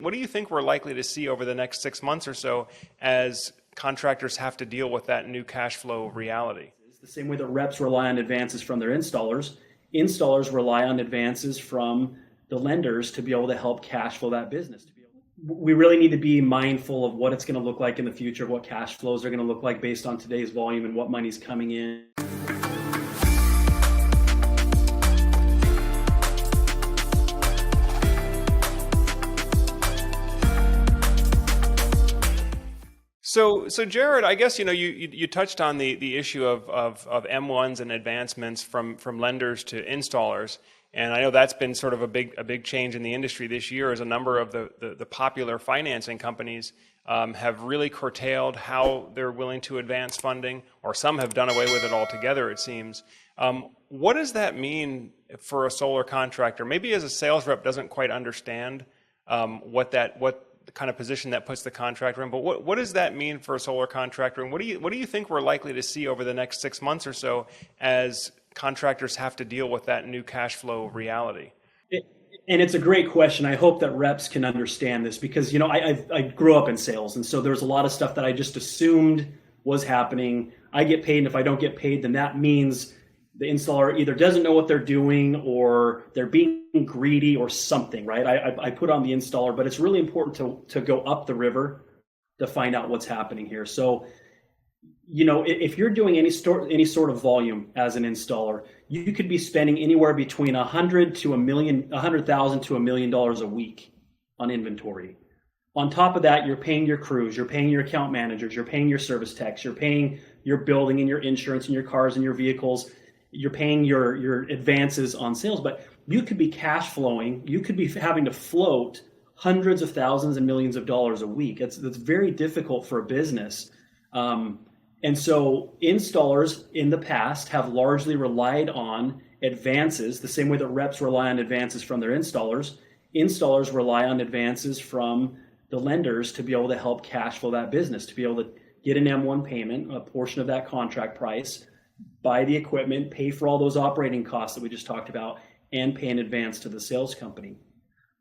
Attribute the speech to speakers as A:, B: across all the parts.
A: What do you think we're likely to see over the next 6 months or so as contractors have to deal with that new cash flow reality?
B: It's the same way that reps rely on advances from their installers. Installers rely on advances from the lenders to be able to help cash flow that business. We really need to be mindful of what it's going to look like in the future, what cash flows are going to look like based on today's volume and what money's coming in.
A: So Jared, I guess you touched on the issue of M1s and advancements from lenders to installers, and I know that's been sort of a big change in the industry this year, as a number of the popular financing companies have really curtailed how they're willing to advance funding, or some have done away with it altogether, it seems. What does that mean for a solar contractor? Maybe as a sales rep doesn't quite understand what kind of position that puts the contractor in, but what does that mean for a solar contractor, and what do you think we're likely to see over the next 6 months or so as contractors have to deal with that new cash flow reality?
B: And it's a great question. I hope that reps can understand this, because I grew up in sales, and so there's a lot of stuff that I just assumed was happening. I get paid, and if I don't get paid, then that means the installer either doesn't know what they're doing, or they're being greedy, or something, right? I put on the installer, but it's really important to go up the river to find out what's happening here. So, if you're doing any sort of volume as an installer, you could be spending anywhere between $100,000 to $1 million a week on inventory. On top of that, you're paying your crews, you're paying your account managers, you're paying your service techs, you're paying your building and your insurance and your cars and your vehicles. You're paying your advances on sales, but you could be cash flowing. You could be having to float hundreds of thousands and millions of dollars a week. That's very difficult for a business. And so installers in the past have largely relied on advances, the same way that reps rely on advances from their installers. Installers rely on advances from the lenders to be able to help cash flow that business, to be able to get an M1 payment, a portion of that contract price, buy the equipment, pay for all those operating costs that we just talked about, and pay in advance to the sales company.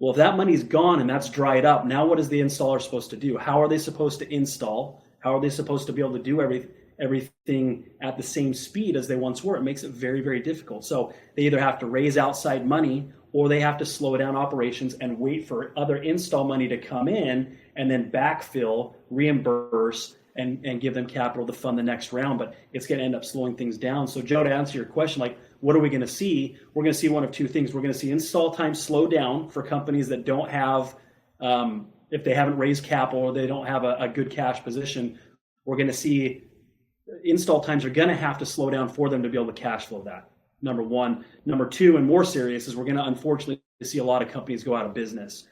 B: Well, if that money's gone and that's dried up, now what is the installer supposed to do? How are they supposed to install? How are they supposed to be able to do everything at the same speed as they once were? It makes it very, very difficult. So they either have to raise outside money, or they have to slow down operations and wait for other install money to come in and then backfill, reimburse, and give them capital to fund the next round. But it's going to end up slowing things down. So Joe, to answer your question, what are we going to see? We're going to see one of two things. We're going to see install time slow down for companies that don't have, if they haven't raised capital or they don't have a good cash position. We're going to see install times are going to have to slow down for them to be able to cash flow that, number one. Number two, and more serious, is we're going to unfortunately see a lot of companies go out of business.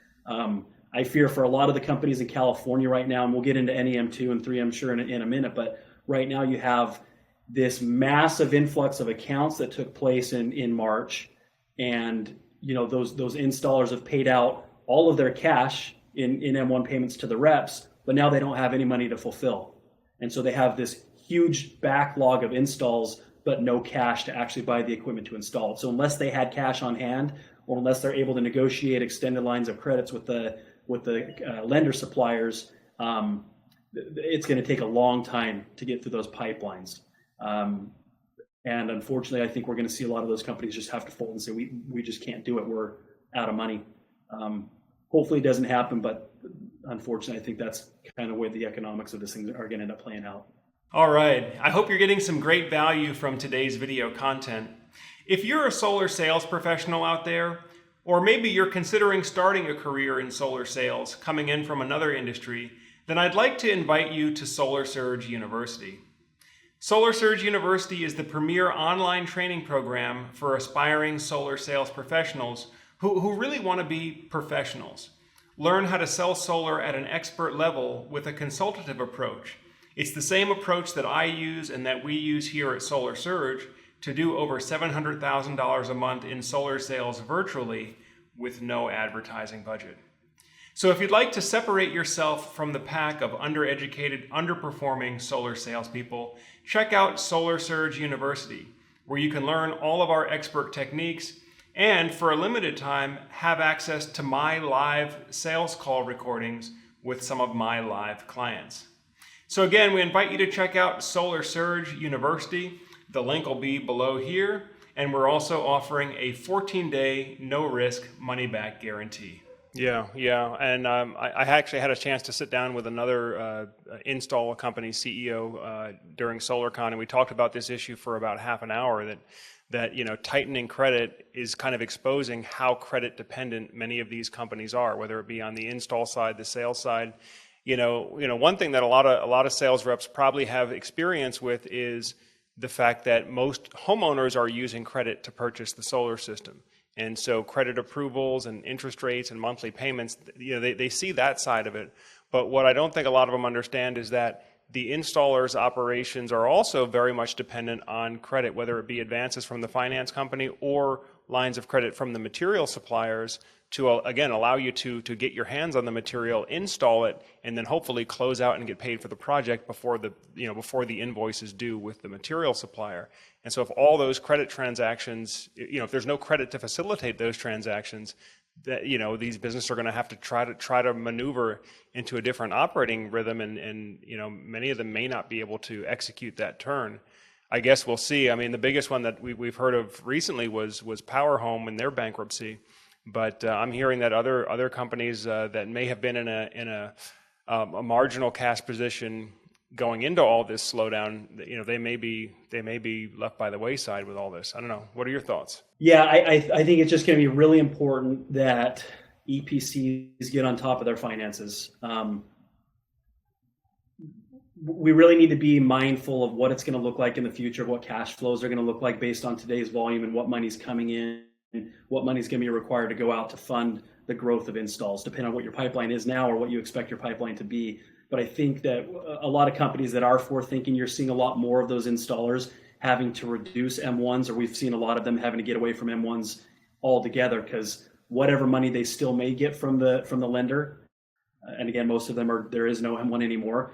B: I fear for a lot of the companies in California right now, and we'll get into NEM2 and 3, I'm sure, in a minute, but right now you have this massive influx of accounts that took place in March, and those installers have paid out all of their cash in M1 payments to the reps, but now they don't have any money to fulfill. And so they have this huge backlog of installs, but no cash to actually buy the equipment to install it. So unless they had cash on hand, or unless they're able to negotiate extended lines of credits with the lender suppliers, it's going to take a long time to get through those pipelines. And unfortunately, I think we're going to see a lot of those companies just have to fold and say, we just can't do it. We're out of money. Hopefully it doesn't happen, but unfortunately, I think that's kind of where the economics of this thing are going to end up playing out.
A: All right. I hope you're getting some great value from today's video content. If you're a solar sales professional out there, or maybe you're considering starting a career in solar sales, coming in from another industry, then I'd like to invite you to Solar Surge University. Solar Surge University is the premier online training program for aspiring solar sales professionals who really want to be professionals. Learn how to sell solar at an expert level with a consultative approach. It's the same approach that I use and that we use here at Solar Surge to do over $700,000 a month in solar sales virtually with no advertising budget. So if you'd like to separate yourself from the pack of undereducated, underperforming solar salespeople, check out Solar Surge University, where you can learn all of our expert techniques and for a limited time, have access to my live sales call recordings with some of my live clients. So again, we invite you to check out Solar Surge University. The link will be below here. And we're also offering a 14-day no-risk money-back guarantee. Yeah. And I actually had a chance to sit down with another install company CEO during SolarCon, and we talked about this issue for about half an hour, that tightening credit is kind of exposing how credit dependent many of these companies are, whether it be on the install side, the sales side. One thing that a lot of sales reps probably have experience with is the fact that most homeowners are using credit to purchase the solar system. And so credit approvals and interest rates and monthly payments, they see that side of it. But what I don't think a lot of them understand is that the installer's operations are also very much dependent on credit, whether it be advances from the finance company or lines of credit from the material suppliers to, again, allow you to get your hands on the material, install it, and then hopefully close out and get paid for the project before the invoice is due with the material supplier. And so if all those credit transactions, if there's no credit to facilitate those transactions, that these businesses are going to have to try to maneuver into a different operating rhythm, and many of them may not be able to execute that turn. I guess we'll see. I mean, the biggest one that we've heard of recently was Power Home and their bankruptcy. But I'm hearing that other companies that may have been in a marginal cash position going into all this slowdown, they may be left by the wayside with all this. I don't know. What are your thoughts?
B: Yeah, I think it's just going to be really important that EPCs get on top of their finances. We really need to be mindful of what it's going to look like in the future, what cash flows are going to look like based on today's volume and what money's coming in, what money's going to be required to go out to fund the growth of installs, depending on what your pipeline is now or what you expect your pipeline to be. But I think that a lot of companies that are forward-thinking, you're seeing a lot more of those installers having to reduce M1s, or we've seen a lot of them having to get away from M1s altogether, because whatever money they still may get from the lender, and again, most of them there is no M1 anymore,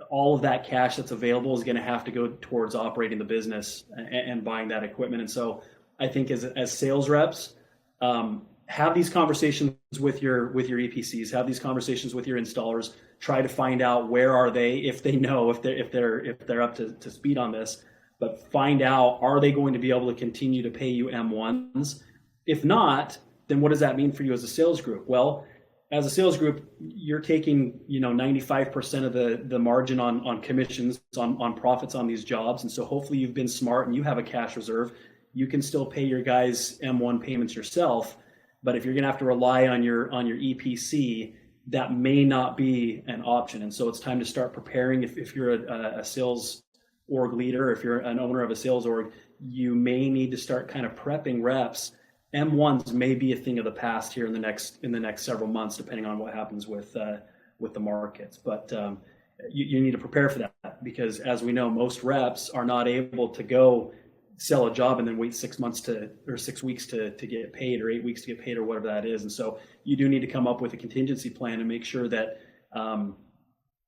B: all of that cash that's available is going to have to go towards operating the business and buying that equipment. And so I think as sales reps, have these conversations with your EPCs, have these conversations with your installers, try to find out where are they, if they know, if they're up to speed on this, but find out, are they going to be able to continue to pay you M1s? If not, then what does that mean for you as a sales group? Well, as a sales group, you're taking 95% of the margin on commissions, on profits on these jobs. And so hopefully you've been smart and you have a cash reserve. You can still pay your guys M1 payments yourself, but if you're going to have to rely on your EPC, that may not be an option. And so it's time to start preparing. If you're a sales org leader, if you're an owner of a sales org, you may need to start kind of prepping reps. M1s may be a thing of the past here in the next several months, depending on what happens with the markets. But you need to prepare for that, because as we know, most reps are not able to go sell a job and then wait 6 months or 6 weeks to get paid, or 8 weeks to get paid, or whatever that is. And so you do need to come up with a contingency plan and make sure that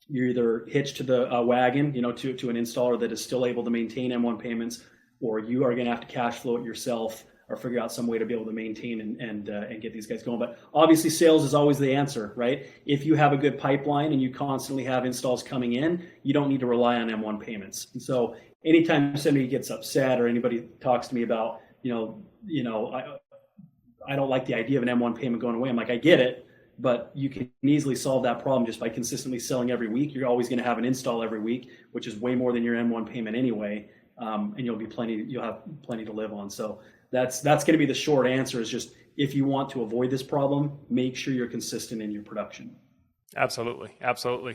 B: you're either hitched to the wagon, to an installer that is still able to maintain M1 payments, or you are going to have to cash flow it yourself or figure out some way to be able to maintain and get these guys going. But obviously sales is always the answer, right? If you have a good pipeline and you constantly have installs coming in, you don't need to rely on M1 payments. And so anytime somebody gets upset or anybody talks to me about, I don't like the idea of an M1 payment going away, I'm like, I get it, but you can easily solve that problem just by consistently selling every week. You're always going to have an install every week, which is way more than your M1 payment anyway. And you'll have plenty to live on. So that's going to be the short answer, is just, if you want to avoid this problem, make sure you're consistent in your production.
A: Absolutely.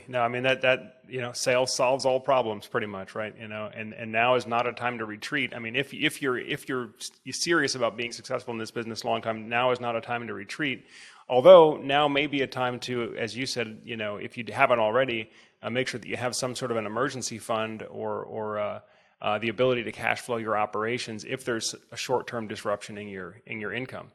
A: No, I mean that sales solves all problems pretty much, right? And now is not a time to retreat. I mean, if you're serious about being successful in this business long time, now is not a time to retreat. Although now may be a time to, as you said, if you haven't already, make sure that you have some sort of an emergency fund or the ability to cash flow your operations if there's a short-term disruption in your income.